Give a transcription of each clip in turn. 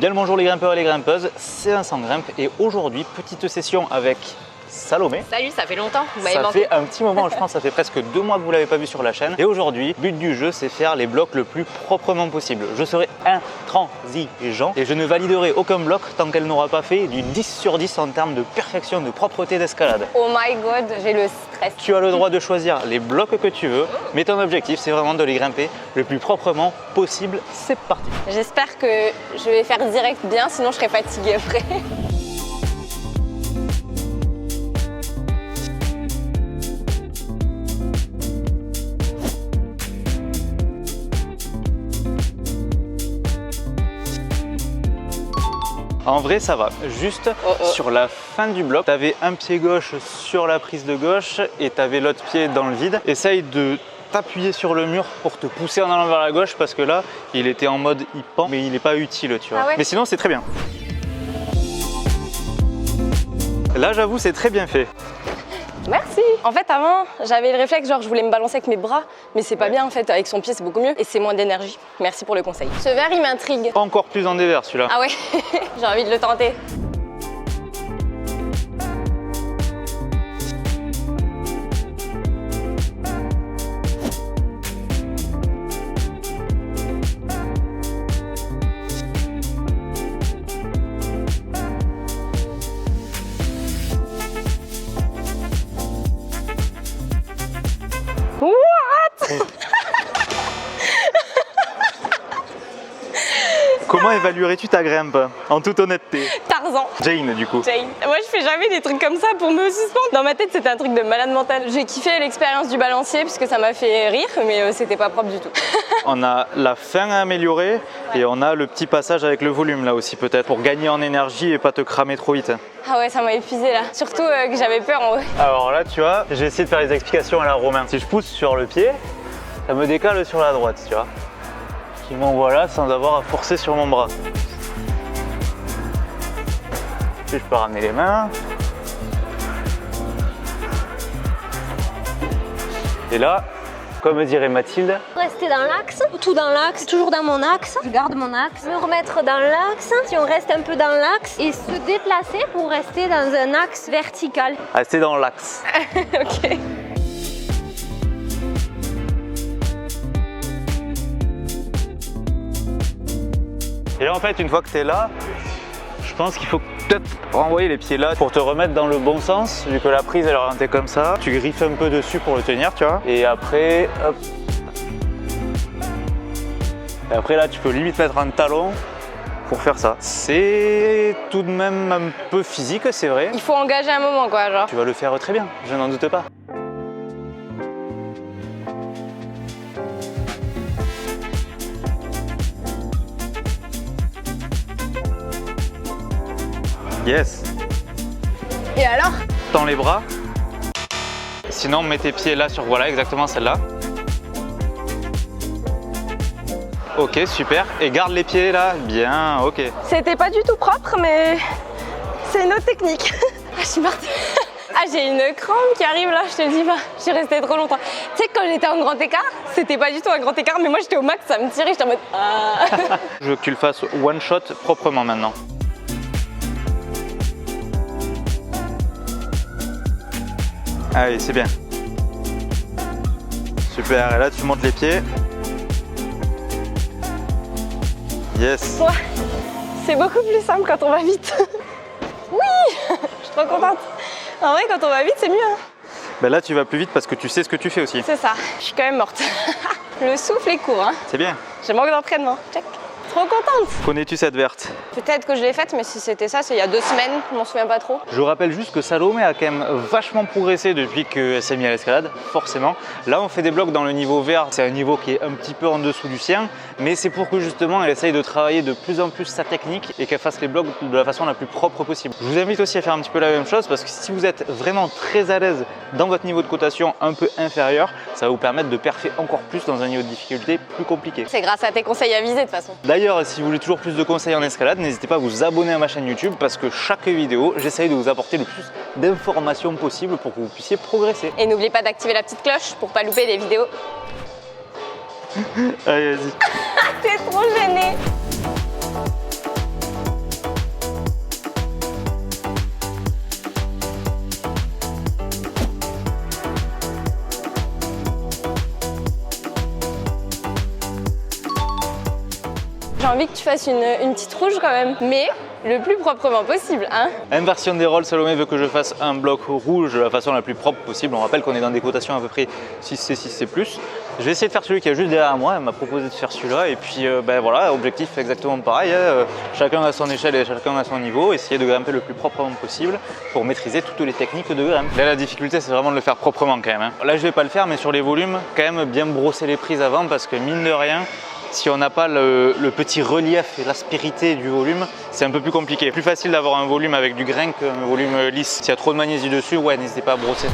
Bien le bonjour les grimpeurs et les grimpeuses, c'est Vincent Grimpe et aujourd'hui petite session avec Salomé. Salut, ça fait longtemps, vous m'avez Ça manqué. fait un petit moment, je pense, ça fait presque 2 mois que vous ne l'avez pas vu sur la chaîne. Et aujourd'hui, but du jeu, c'est faire les blocs le plus proprement possible. Je serai intransigeant et je ne validerai aucun bloc tant qu'elle n'aura pas fait du 10 sur 10 en termes de perfection, de propreté d'escalade. Oh my god, j'ai le stress. Tu as le droit de choisir les blocs que tu veux, mais ton objectif, c'est vraiment de les grimper le plus proprement possible. C'est parti. J'espère que je vais faire direct bien, sinon je serai fatiguée après. En vrai, ça va. Juste sur la fin du bloc, tu avais un pied gauche sur la prise de gauche et tu avais l'autre pied dans le vide. Essaye de t'appuyer sur le mur pour te pousser en allant vers la gauche parce que là, il était en mode il pend, mais il n'est pas utile, tu vois. Ah ouais. Mais sinon, c'est très bien. Là, j'avoue, c'est très bien fait. Merci. En fait, avant, j'avais le réflexe, genre je voulais me balancer avec mes bras, mais c'est pas bien en fait, avec son pied c'est beaucoup mieux et c'est moins d'énergie. Merci pour le conseil. Ce verre, il m'intrigue. Encore plus en dévers, celui-là. Ah ouais, j'ai envie de le tenter. What? Comment évaluerais-tu ta grimpe, en toute honnêteté? Tarzan. Jane, du coup. Jane. Moi, je fais jamais des trucs comme ça pour me suspendre. Dans ma tête, c'était un truc de malade mental. J'ai kiffé l'expérience du balancier puisque ça m'a fait rire, mais c'était pas propre du tout. On a la fin à améliorer et on a le petit passage avec le volume là aussi peut-être pour gagner en énergie et pas te cramer trop vite. Ah ouais, ça m'a épuisé là. Surtout que j'avais peur en vrai. Alors là, tu vois, j'ai essayé de faire les explications à la Romain. Si je pousse sur le pied, ça me décale sur la droite, tu vois. Qui m'envoie là sans avoir à forcer sur mon bras. Puis je peux ramener les mains. Et là, comme dirait Mathilde, Rester dans l'axe, tout dans l'axe, toujours dans mon axe. Je garde mon axe. Me remettre dans l'axe, si on reste un peu dans l'axe. Et se déplacer pour rester dans un axe vertical. rester dans l'axe. Ok. Et là, en fait, une fois que tu es là, je pense qu'il faut peut-être renvoyer les pieds là pour te remettre dans le bon sens, vu que la prise elle est orientée comme ça. Tu griffes un peu dessus pour le tenir, tu vois. Et après, hop. Et après là, tu peux limite mettre un talon pour faire ça. C'est tout de même un peu physique, c'est vrai. Il faut engager un moment quoi, genre. Tu vas le faire très bien, je n'en doute pas. Yes. Et alors? Tends les bras. Sinon, mets tes pieds là sur, voilà, exactement celle-là. Ok, super. Et garde les pieds là. Bien, ok. C'était pas du tout propre, mais c'est une autre technique. Ah, je suis morte. Ah, j'ai une crampe qui arrive là, je te le dis pas. Je suis restée trop longtemps. Tu sais que quand j'étais en grand écart, c'était pas du tout un grand écart, mais moi j'étais au max, ça me tirait, j'étais en mode ah. Je veux que tu le fasses one shot proprement maintenant. Allez, c'est bien. Super, et là tu montes les pieds. Yes. Ouais, c'est beaucoup plus simple quand on va vite. Oui, je suis trop contente. En vrai, quand on va vite, c'est mieux. Hein. Ben là tu vas plus vite parce que tu sais ce que tu fais aussi. C'est ça, je suis quand même morte. Le souffle est court, hein. C'est bien. J'ai manque d'entraînement. Check. Trop contente. Connais-tu cette verte? Peut-être que je l'ai faite, mais si c'était ça, c'est il y a 2 semaines, je m'en souviens pas trop. Je rappelle juste que Salomé a quand même vachement progressé depuis qu'elle s'est mise à l'escalade, forcément. Là, on fait des blocs dans le niveau vert, c'est un niveau qui est un petit peu en dessous du sien, mais c'est pour que justement elle essaye de travailler de plus en plus sa technique et qu'elle fasse les blocs de la façon la plus propre possible. Je vous invite aussi à faire un petit peu la même chose parce que si vous êtes vraiment très à l'aise dans votre niveau de cotation un peu inférieur, ça va vous permettre de perfer encore plus dans un niveau de difficulté plus compliqué. C'est grâce à tes conseils avisés de toute façon. D'ailleurs, si vous voulez toujours plus de conseils en escalade, n'hésitez pas à vous abonner à ma chaîne YouTube parce que chaque vidéo, j'essaye de vous apporter le plus d'informations possible pour que vous puissiez progresser. Et n'oubliez pas d'activer la petite cloche pour pas louper les vidéos. Allez, vas-y. T'es trop gênée. envie que tu fasses une petite rouge quand même, mais le plus proprement possible, hein. Inversion des rôles, Salomé veut que je fasse un bloc rouge de la façon la plus propre possible. On rappelle qu'on est dans des cotations à peu près 6C, 6C+. Je vais essayer de faire celui qui est juste derrière moi, elle m'a proposé de faire celui-là et puis ben voilà, objectif exactement pareil, hein. Chacun à son échelle et chacun à son niveau, essayer de grimper le plus proprement possible pour maîtriser toutes les techniques de grimpe. Là la difficulté c'est vraiment de le faire proprement quand même, hein. Là je vais pas le faire mais sur les volumes, quand même bien brosser les prises avant parce que mine de rien, si on n'a pas le petit relief et l'aspérité du volume, c'est un peu plus compliqué. Plus facile d'avoir un volume avec du grain qu'un volume lisse. S'il y a trop de magnésie dessus, ouais, n'hésitez pas à brosser.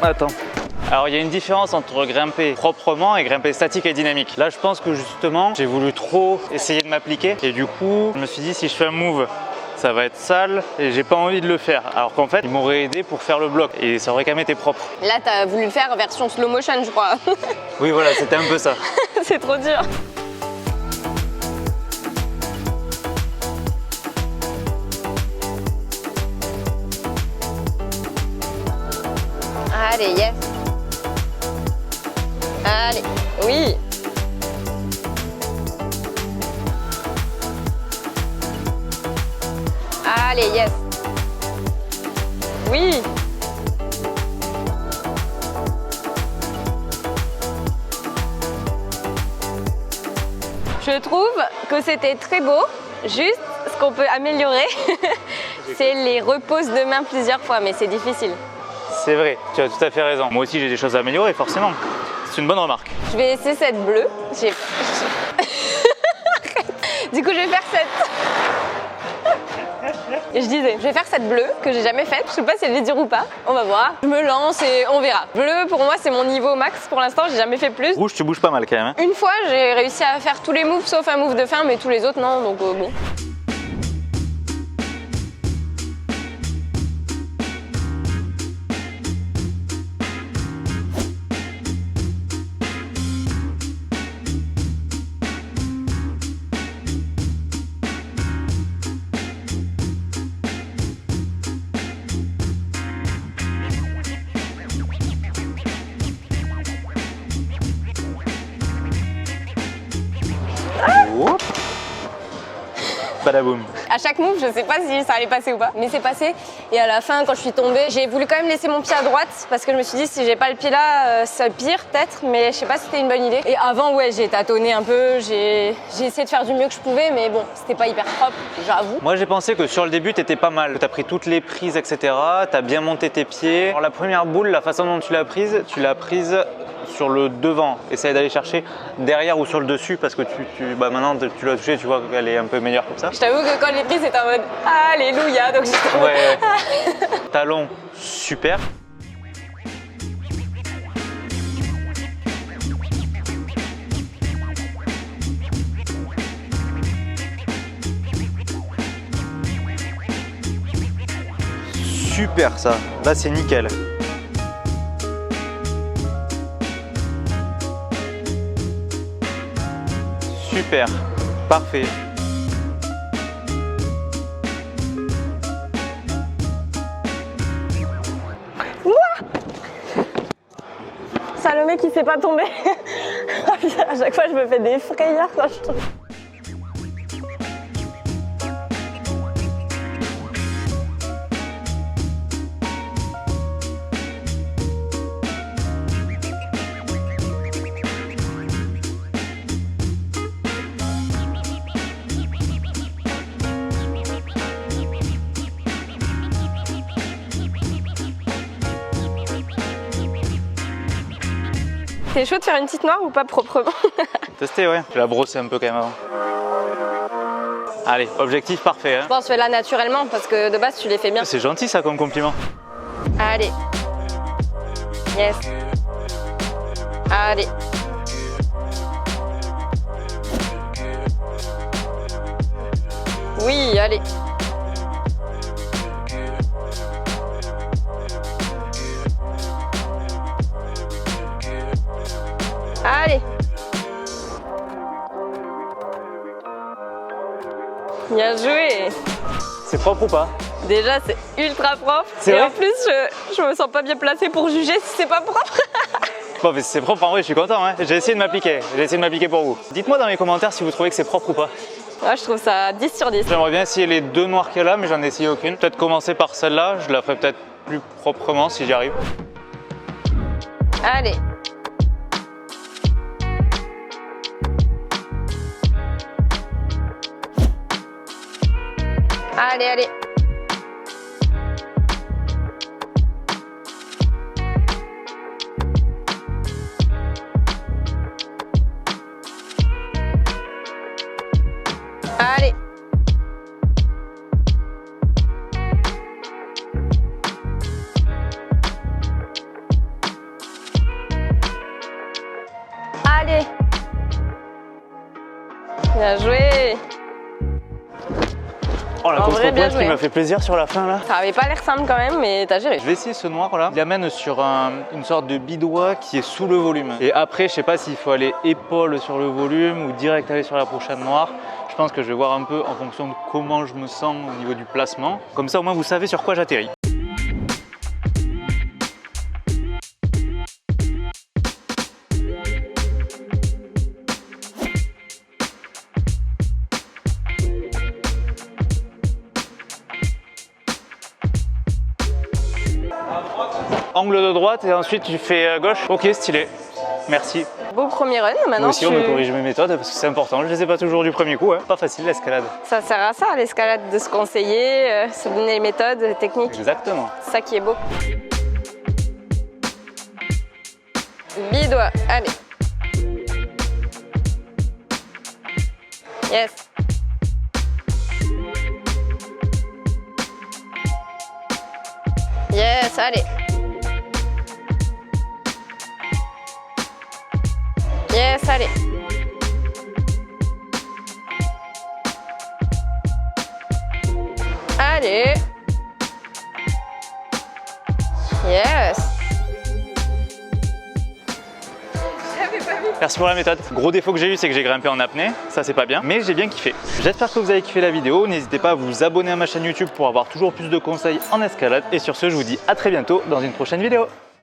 Attends. Alors il y a une différence entre grimper proprement et grimper statique et dynamique. Là je pense que justement j'ai voulu trop essayer de m'appliquer et du coup je me suis dit si je fais un move ça va être sale et j'ai pas envie de le faire. Alors qu'en fait il m'aurait aidé pour faire le bloc et ça aurait quand même été propre. Là t'as voulu le faire version slow motion je crois. Oui voilà, c'était un peu ça. C'est trop dur. Allez, yes. Allez, oui. Allez, yes. Oui. Je trouve que c'était très beau. Juste, ce qu'on peut améliorer, c'est les reposes de main plusieurs fois, mais c'est difficile. C'est vrai, tu as tout à fait raison. Moi aussi j'ai des choses à améliorer forcément. C'est une bonne remarque. Je vais essayer cette bleue. Du coup je vais faire cette... Et je disais, je vais faire cette bleue que j'ai jamais faite. Je sais pas si elle est dure ou pas. On va voir. Je me lance et on verra. Bleu pour moi c'est mon niveau max pour l'instant. J'ai jamais fait plus. Rouge tu bouges pas mal quand même, hein. Une fois j'ai réussi à faire tous les moves sauf un move de fin mais tous les autres non donc bon. Badaboum. À chaque move, je sais pas si ça allait passer ou pas, mais c'est passé. Et à la fin, quand je suis tombée, j'ai voulu quand même laisser mon pied à droite parce que je me suis dit si j'ai pas le pied là, ça pire peut-être, mais je sais pas si c'était une bonne idée. Et avant, ouais, j'ai tâtonné un peu, j'ai essayé de faire du mieux que je pouvais, mais bon, c'était pas hyper propre, j'avoue. Moi j'ai pensé que sur le début t'étais pas mal. T'as pris toutes les prises, etc. T'as bien monté tes pieds. Alors la première boule, la façon dont tu l'as prise sur le devant. Essaye d'aller chercher derrière ou sur le dessus parce que maintenant tu l'as touché, tu vois qu'elle est un peu meilleure comme ça. Je t'avoue que quand je l'ai prise, c'était en mode alléluia, donc j'étais en mode... Ouais. Talon, super. Super ça, là c'est nickel. Super, parfait. Salomé qui sait pas tomber. À chaque fois, je me fais des frayeurs quand je tombe. C'est chaud de faire une petite noire ou pas proprement? Tester, ouais. Je vais la brosser un peu quand même avant. Allez, objectif parfait. Hein. Je pense fais-la naturellement parce que de base tu les fais bien. C'est gentil ça comme compliment. Allez. Yes. Allez. Oui, allez. Allez. Bien joué. C'est propre ou pas? Déjà, c'est ultra propre. C'est Et vrai en plus, je me sens pas bien placée pour juger si c'est pas propre. Bon, mais c'est propre en vrai, je suis content. Hein. J'ai essayé de m'appliquer. J'ai essayé de m'appliquer pour vous. Dites-moi dans les commentaires si vous trouvez que c'est propre ou pas. Ouais, je trouve ça 10 sur 10. J'aimerais bien essayer les deux noirs qu'il y a là, mais j'en ai essayé aucune. Peut-être commencer par celle-là, je la ferai peut-être plus proprement si j'y arrive. Allez. Allez, allez. Allez. Allez. Bien joué. Oh, la En vrai, bien contre-pointe qui joué. m'a fait plaisir sur la fin là. Ça avait pas l'air simple quand même, mais t'as géré. Je vais essayer ce noir là. Il amène sur une sorte de bidois qui est sous le volume. Et après, je sais pas s'il faut aller épaule sur le volume ou direct aller sur la prochaine noire. Je pense que je vais voir un peu en fonction de comment je me sens au niveau du placement. Comme ça, au moins, vous savez sur quoi j'atterris. Angle de droite et ensuite tu fais gauche. Ok, stylé. Merci. Beau premier run. Maintenant, Moi aussi, on me corrige mes méthodes parce que c'est important. Je les ai pas toujours du premier coup. Hein. Pas facile l'escalade. Ça sert à ça, l'escalade, de se conseiller, se donner les méthodes, les techniques. Exactement. C'est ça qui est beau. Bidois, allez. Yes. Yes, allez. Yes, allez. Allez. Yes. Merci pour la méthode. Gros défaut que j'ai eu, c'est que j'ai grimpé en apnée. Ça, c'est pas bien, mais j'ai bien kiffé. J'espère que vous avez kiffé la vidéo. N'hésitez pas à vous abonner à ma chaîne YouTube pour avoir toujours plus de conseils en escalade. Et sur ce, je vous dis à très bientôt dans une prochaine vidéo.